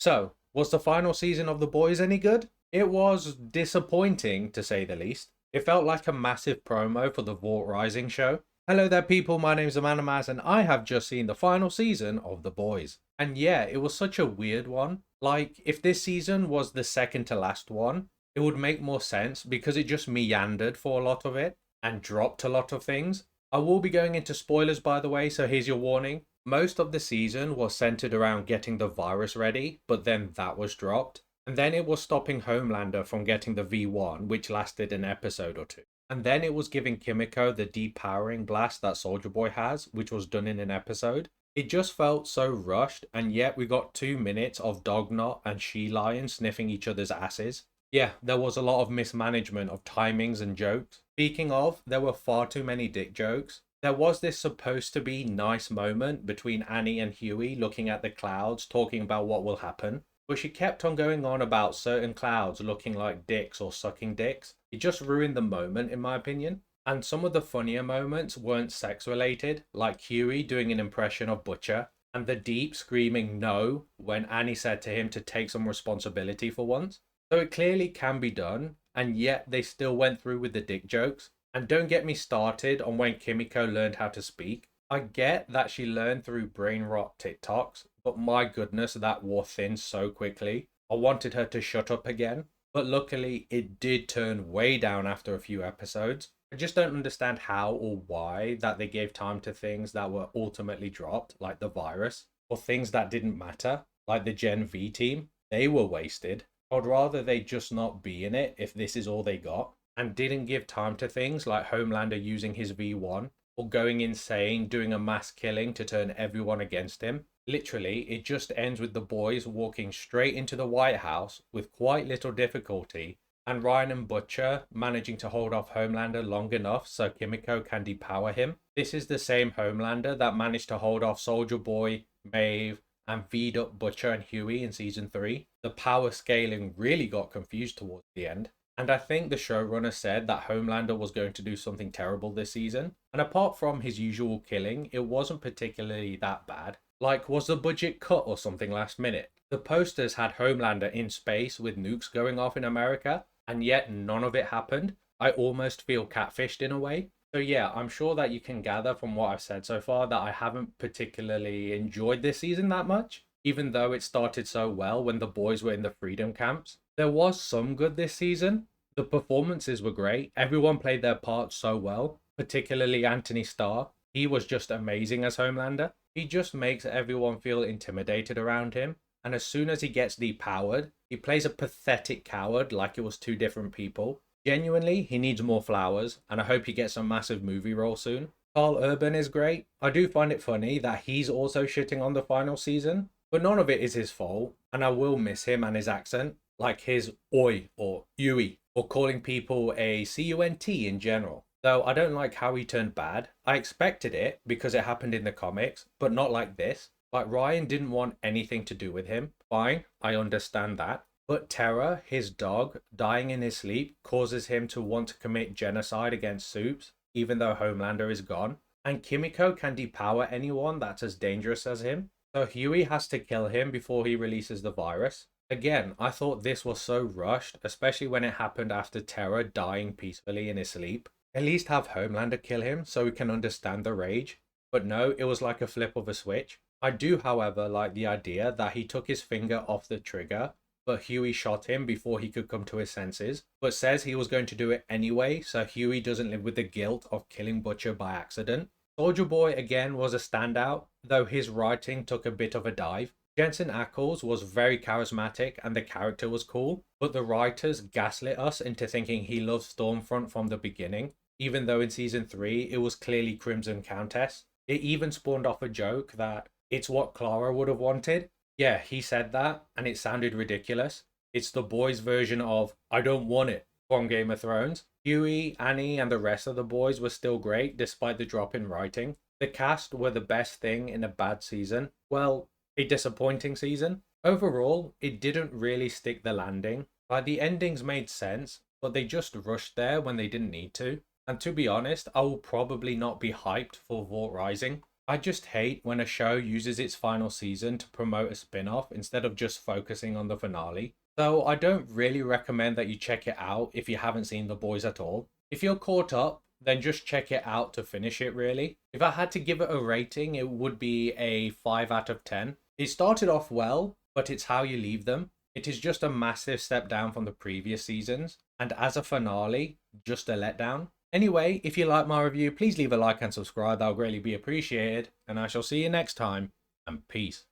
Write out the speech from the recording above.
So, was the final season of The Boys any good? It was disappointing, to say the least. It felt like a massive promo for the Vought Rising show. Hello there, people. My name's Amanamaz, and I have just seen the final season of The Boys. And yeah, it was such a weird one. Like, if this season was the second to last one, it would make more sense because it just meandered for a lot of it and dropped a lot of things. I will be going into spoilers, by the way, so here's your warning. Most of the season was centered around getting the virus ready, but then that was dropped. And then it was stopping Homelander from getting the V1, which lasted an episode or two. And then it was giving Kimiko the depowering blast that Soldier Boy has, which was done in an episode. It just felt so rushed, and yet we got 2 minutes of Dognot and She-Lion sniffing each other's asses. Yeah, there was a lot of mismanagement of timings and jokes. Speaking of, there were far too many dick jokes. There was this supposed to be nice moment between Annie and Huey looking at the clouds, talking about what will happen. But she kept on going on about certain clouds looking like dicks or sucking dicks. It just ruined the moment, in my opinion. And some of the funnier moments weren't sex related, like Huey doing an impression of Butcher, and the Deep screaming no when Annie said to him to take some responsibility for once. So it clearly can be done, and yet they still went through with the dick jokes. And don't get me started on when Kimiko learned how to speak. I get that she learned through brain rot TikToks, but my goodness, that wore thin so quickly. I wanted her to shut up again, but luckily it did turn way down after a few episodes. I just don't understand how or why that they gave time to things that were ultimately dropped, like the virus, or things that didn't matter, like the Gen V team. They were wasted. I'd rather they just not be in it if this is all they got, and didn't give time to things like Homelander using his V1 or going insane doing a mass killing to turn everyone against him. Literally, it just ends with the boys walking straight into the White House with quite little difficulty, and Ryan and Butcher managing to hold off Homelander long enough so Kimiko can depower him. This is the same Homelander that managed to hold off Soldier Boy, Maeve, and V'd up Butcher and Huey in season 3. The power scaling really got confused towards the end. And I think the showrunner said that Homelander was going to do something terrible this season. And apart from his usual killing, it wasn't particularly that bad. Like, was the budget cut or something last minute? The posters had Homelander in space with nukes going off in America, and yet none of it happened. I almost feel catfished in a way. So yeah, I'm sure that you can gather from what I've said so far that I haven't particularly enjoyed this season that much, even though it started so well when the boys were in the freedom camps. There was some good this season. The performances were great. Everyone played their parts so well, particularly Antony Starr. He was just amazing as Homelander. He just makes everyone feel intimidated around him. And as soon as he gets depowered, he plays a pathetic coward like it was two different people. Genuinely, he needs more flowers, and I hope he gets a massive movie role soon. Karl Urban is great. I do find it funny that he's also shitting on the final season, but none of it is his fault, and I will miss him and his accent, like his oi or Yui, or calling people a cunt in general. Though I don't like how he turned bad. I expected it because it happened in the comics, but not like this. Like, Ryan didn't want anything to do with him. Fine, I understand that. But Terra, his dog, dying in his sleep causes him to want to commit genocide against Supes, even though Homelander is gone. And Kimiko can depower anyone that's as dangerous as him. So Huey has to kill him before he releases the virus. Again, I thought this was so rushed, especially when it happened after Terra dying peacefully in his sleep. At least have Homelander kill him so we can understand the rage. But no, it was like a flip of a switch. I do, however, like the idea that he took his finger off the trigger, but Huey shot him before he could come to his senses, but says he was going to do it anyway, so Huey doesn't live with the guilt of killing Butcher by accident. Soldier Boy again was a standout, though his writing took a bit of a dive. Jensen Ackles was very charismatic and the character was cool, but the writers gaslit us into thinking he loved Stormfront from the beginning, even though in season 3 it was clearly Crimson Countess. It even spawned off a joke that it's what Clara would have wanted. Yeah, he said that, and it sounded ridiculous. It's the boys' version of I don't want it from Game of Thrones. Huey, Annie, and the rest of the boys were still great despite the drop in writing. The cast were the best thing in a bad season. Well, a disappointing season. Overall, it didn't really stick the landing. Like, the endings made sense, but they just rushed there when they didn't need to. And to be honest, I will probably not be hyped for Vought Rising. I just hate when a show uses its final season to promote a spin-off instead of just focusing on the finale. So I don't really recommend that you check it out if you haven't seen The Boys at all. If you're caught up, then just check it out to finish it really. If I had to give it a rating, it would be a 5 out of 10. It started off well, but it's how you leave them. It is just a massive step down from the previous seasons, and as a finale, just a letdown. Anyway, if you like my review, please leave a like and subscribe, that would greatly be appreciated, and I shall see you next time, and peace.